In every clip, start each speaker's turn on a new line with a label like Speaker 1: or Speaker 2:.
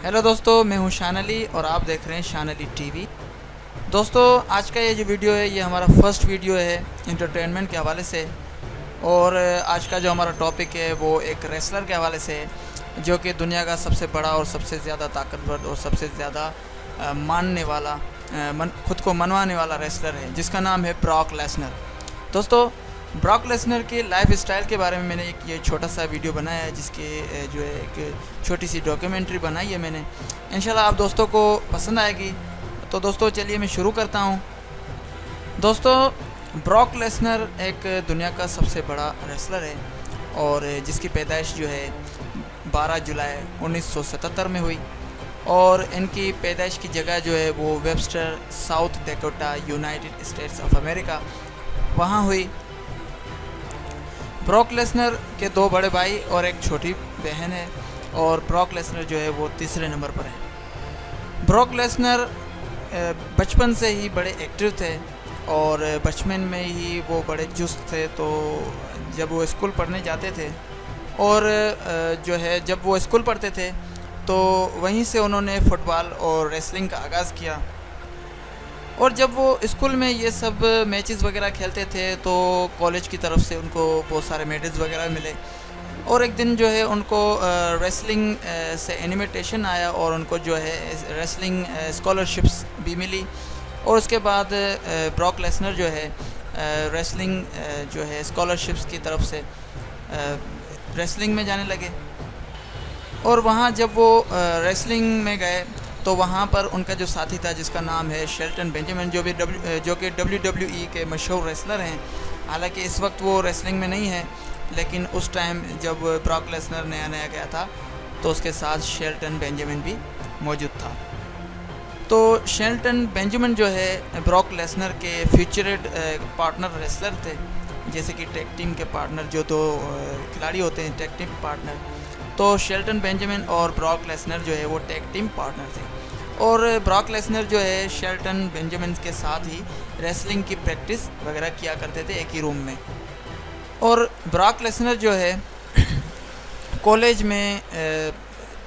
Speaker 1: Hello दोस्तों, मैं हूं शान अली और आप देख रहे हैं शान अली टीवी। दोस्तों, आज का ये जो वीडियो है ये हमारा फर्स्ट वीडियो है इंटरटेनमेंट के हवाले से। और आज का जो हमारा टॉपिक है वो एक रेसलर के हवाले से है जो कि दुनिया का सबसे बड़ा और सबसे ज़्यादा ताकतवर और सबसे ज़्यादा मानने वाला खुद को मनवाने वाला रेसलर है जिसका नाम है ब्रॉक लेसनर। दोस्तों, ब्रॉक लेसनर के लाइफ स्टाइल के बारे में मैंने एक ये छोटा सा वीडियो बनाया है जिसके जो है एक छोटी सी डॉक्यूमेंट्री बनाई है मैंने। इंशाल्लाह आप दोस्तों को पसंद आएगी। तो दोस्तों चलिए मैं शुरू करता हूँ। दोस्तों, ब्रॉक लेसनर एक दुनिया का सबसे बड़ा रेसलर है और जिसकी पैदाइश जो है 12 जुलाई 1977 में हुई और इनकी पैदाइश की जगह जो है वो Webster, south Dakota, United states of America, वहाँ हुई। ब्रॉक लेसनर के 2 बड़े भाई और एक छोटी बहन है और ब्रॉक लेसनर जो है वो तीसरे नंबर पर है। ब्रॉक लेसनर बचपन से ही बड़े एक्टिव थे और बचपन में ही वो बड़े चुस्त थे। तो जब वो स्कूल पढ़ने जाते थे और जो है जब वो स्कूल पढ़ते थे तो वहीं से उन्होंने फ़ुटबॉल और रेसलिंग का आगाज़ किया। और जब वो स्कूल में ये सब मैचेस वगैरह खेलते थे तो कॉलेज की तरफ से उनको बहुत सारे मेडल्स वगैरह मिले। और एक दिन जो है उनको रेसलिंग से इनविटेशन आया और उनको जो है रेसलिंग स्कॉलरशिप्स भी मिली। और उसके बाद ब्रॉक लेसनर जो है रेसलिंग जो है स्कॉलरशिप्स की तरफ से रेसलिंग में जाने लगे। और वहाँ जब वो रेसलिंग में गए तो वहाँ पर उनका जो साथी था जिसका नाम है शेल्टन बेंजामिन, जो कि WWE के मशहूर रेसलर हैं। हालांकि इस वक्त वो रेसलिंग में नहीं है, लेकिन उस टाइम जब ब्रॉक लेसनर नया नया गया था तो उसके साथ शेल्टन बेंजामिन भी मौजूद था। तो शेल्टन बेंजामिन जो है ब्रॉक लेसनर के फ्यूचरेड पार्टनर रेसलर थे, जैसे कि टैग टीम के पार्टनर जो 2 खिलाड़ी होते हैं टैग टीम पार्टनर। तो शेल्टन बेंजामिन और ब्रॉक लेसनर जो है वो टैग टीम पार्टनर थे और ब्रॉक लेसनर जो है शेल्टन बेंजामिन के साथ ही रेसलिंग की प्रैक्टिस वगैरह किया करते थे एक ही रूम में। और ब्रॉक लेसनर जो है कॉलेज में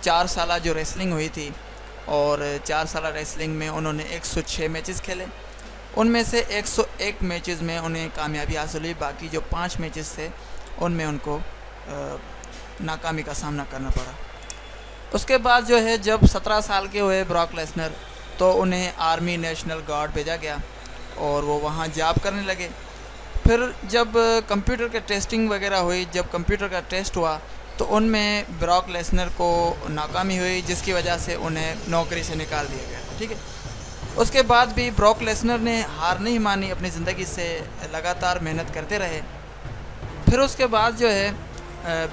Speaker 1: 4 साल जो रेसलिंग हुई थी और 4 साल रेसलिंग में उन्होंने 106 मैचेस खेले। उनमें से 101 मैचेस में उन्हें कामयाबी हासिल हुई, बाकी जो 5 मैचेस थे उनमें उनको नाकामी का सामना करना पड़ा। उसके बाद जो है जब 17 साल के हुए ब्रॉक लेसनर तो उन्हें आर्मी नेशनल गार्ड भेजा गया और वो वहाँ जॉब करने लगे। फिर जब कंप्यूटर के टेस्टिंग वगैरह हुई, जब कंप्यूटर का टेस्ट हुआ तो उनमें ब्रॉक लेसनर को नाकामी हुई जिसकी वजह से उन्हें नौकरी से निकाल दिया गया। ठीक है। उसके बाद भी ब्रॉक लेसनर ने हार नहीं मानी, अपनी ज़िंदगी से लगातार मेहनत करते रहे। फिर उसके बाद जो है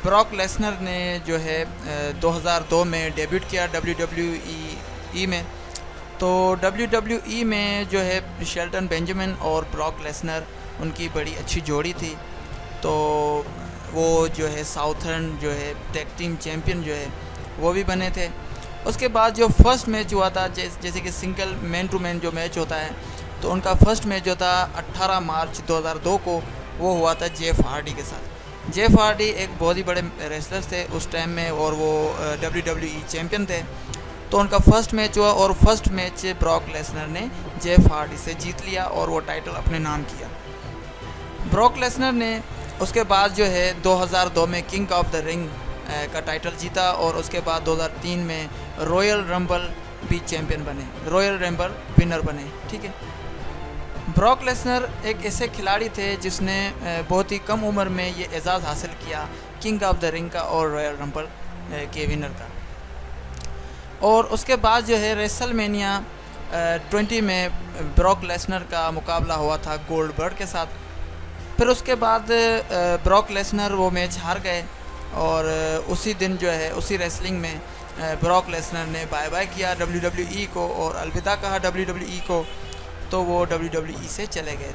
Speaker 1: ब्रॉक लेसनर ने जो है 2002 में डेब्यूट किया WWE में। तो WWE में जो है शेल्टन बेंजामिन और ब्रॉक लेसनर उनकी बड़ी अच्छी जोड़ी थी। तो वो जो है साउथर्न जो है टैग टीम चैम्पियन जो है वो भी बने थे। उसके बाद जो फर्स्ट मैच हुआ था जैसे कि सिंगल मैन टू मैन जो मैच होता है, तो उनका फर्स्ट मैच जो था 18 मार्च 2002 को वो हुआ था जेफ हार्डी के साथ। जेफ हार्डी एक बहुत ही बड़े रेसलर थे उस टाइम में और वो WWE चैम्पियन थे। तो उनका फर्स्ट मैच हुआ और फर्स्ट मैच ब्रॉक लेसनर ने जेफ हार्डी से जीत लिया और वो टाइटल अपने नाम किया। ब्रॉक लेसनर ने उसके बाद जो है 2002 में किंग ऑफ द रिंग का टाइटल जीता और उसके बाद 2003 में रॉयल रंबल भी चैम्पियन बने, रॉयल रंबल विनर बने। ठीक है। ब्रॉक लेसनर एक ऐसे खिलाड़ी थे जिसने बहुत ही कम उम्र में ये एजाज़ हासिल किया किंग ऑफ द रिंग का और रॉयल रंबल के विनर का। और उसके बाद जो है रेसलमेनिया 20 में ब्रॉक लेसनर का मुकाबला हुआ था गोल्डबर्ग के साथ। फिर उसके बाद ब्रॉक लेसनर वो मैच हार गए और उसी दिन जो है उसी रेसलिंग में ब्रॉक लेसनर ने बाय बाय किया WWE को और अलविदा कहा WWE को। तो वो WWE से चले गए।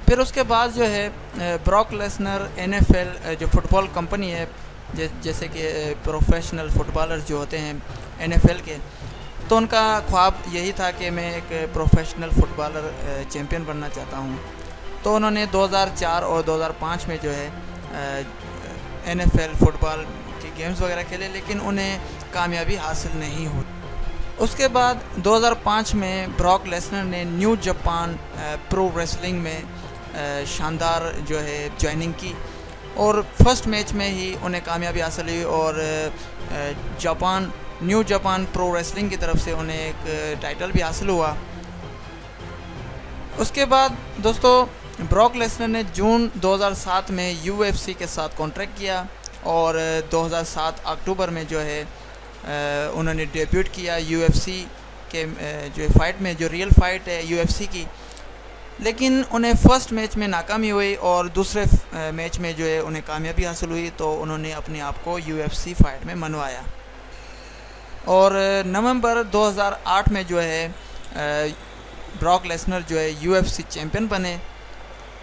Speaker 1: फिर उसके बाद जो है ब्रॉक लेसनर NFL जो फुटबॉल कंपनी है जैसे कि प्रोफेशनल फुटबॉलर जो होते हैं NFL के, तो उनका ख्वाब यही था कि मैं एक प्रोफेशनल फुटबॉलर चैम्पियन बनना चाहता हूँ। तो उन्होंने 2004 और 2005 में जो है NFL फुटबॉल के गेम्स वगैरह खेले, लेकिन उन्हें कामयाबी हासिल नहीं हुई। उसके बाद 2005 में ब्रॉक लेसनर ने न्यू जापान प्रो रेसलिंग में शानदार जो है ज्वाइनिंग की और फर्स्ट मैच में ही उन्हें कामयाबी हासिल हुई और न्यू जापान प्रो रेसलिंग की तरफ से उन्हें एक टाइटल भी हासिल हुआ। उसके बाद दोस्तों ब्रॉक लेसनर ने जून 2007 में UFC के साथ कॉन्ट्रैक्ट किया और 2007 अक्टूबर में जो है उन्होंने डेब्यूट किया UFC के जो फाइट में, जो रियल फाइट है UFC की। लेकिन उन्हें फर्स्ट मैच में नाकामी हुई और दूसरे मैच में जो है उन्हें कामयाबी हासिल हुई, तो उन्होंने अपने आप को UFC फाइट में मनवाया। और नवंबर 2008 में जो है ब्रॉक लेसनर जो है UFC चैम्पियन बने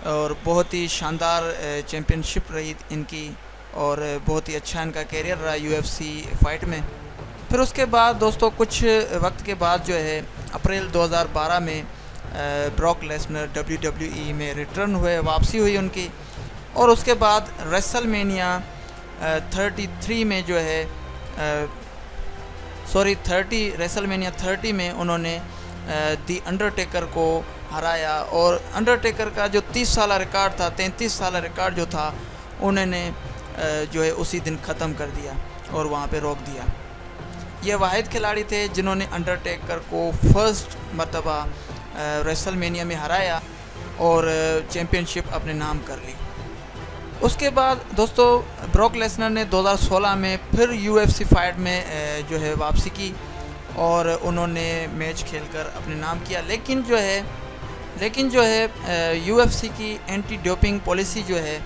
Speaker 1: और बहुत ही शानदार चैम्पियनशिप रही इनकी और बहुत ही अच्छा इनका कैरियर रहा UFC फाइट में। फिर उसके बाद दोस्तों कुछ वक्त के बाद जो है अप्रैल 2012 में ब्रॉक लेसनर WWE में रिटर्न हुए, वापसी हुई उनकी। और उसके बाद रेसलमेनिया 33 में जो है रेसलमेनिया 30 में उन्होंने दी अंडरटेकर को हराया और अंडरटेकर का जो 30 साल रिकॉर्ड था, 33 साल रिकॉर्ड जो था, उन्होंने जो है उसी दिन ख़त्म कर दिया और वहाँ पे रोक दिया। ये वाहिद खिलाड़ी थे जिन्होंने अंडरटेकर को फर्स्ट मरतबा रेसलमेनिया में हराया और चैम्पियनशिप अपने नाम कर ली। उसके बाद दोस्तों ब्रॉक लेसनर ने 2016 में फिर UFC फाइट में जो है वापसी की और उन्होंने मैच खेलकर अपने नाम किया। लेकिन जो है UFC की एंटी डोपिंग पॉलिसी जो है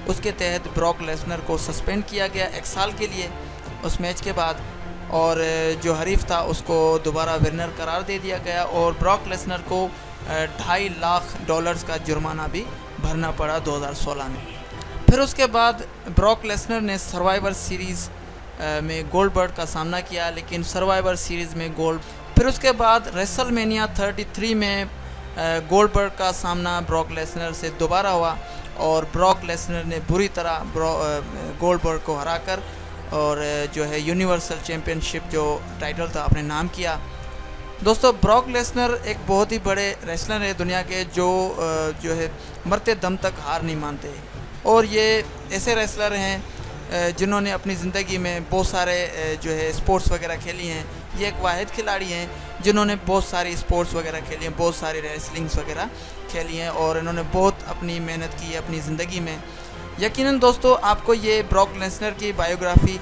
Speaker 1: उसके तहत ब्रॉक लेसनर को सस्पेंड किया गया 1 साल के लिए उस मैच के बाद, और जो हरीफ था उसको दोबारा विनर करार दे दिया गया और ब्रॉक लेसनर को $2.5 लाख का जुर्माना भी भरना पड़ा 2016 में। फिर उसके बाद ब्रॉक लेसनर ने सर्वाइवर सीरीज़ में गोल्डबर्ग का सामना किया, लेकिन सर्वाइवर सीरीज़ में फिर उसके बाद रेसलमेनिया 33 में गोल्डबर्ग का सामना ब्रॉक लेसनर से दोबारा हुआ और ब्रॉक लेसनर ने बुरी तरह गोल्डबर्ग को हराकर और जो है यूनिवर्सल चैम्पियनशिप जो टाइटल था अपने नाम किया। दोस्तों ब्रॉक लेसनर एक बहुत ही बड़े रेसलर है दुनिया के जो है मरते दम तक हार नहीं मानते और ये ऐसे रेसलर हैं जिन्होंने अपनी ज़िंदगी में बहुत सारे जो है स्पोर्ट्स वगैरह खेली हैं। ये एक वाहिद खिलाड़ी हैं जिन्होंने बहुत सारी स्पोर्ट्स वगैरह खेली हैं, बहुत सारी रेसलिंग्स वगैरह खेली हैं और इन्होंने बहुत अपनी मेहनत की है अपनी ज़िंदगी में। यकीनन दोस्तों आपको ये ब्रॉक लेसनर की बायोग्राफ़ी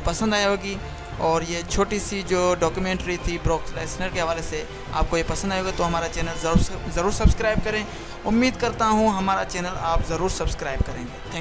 Speaker 1: पसंद आई होगी और ये छोटी सी जो डॉक्यूमेंट्री थी ब्रॉक लेसनर के हवाले से आपको ये पसंद आएगा, तो हमारा चैनल ज़रूर सब्सक्राइब करें। उम्मीद करता हूँ हमारा चैनल आप ज़रूर सब्सक्राइब करेंगे। थैंक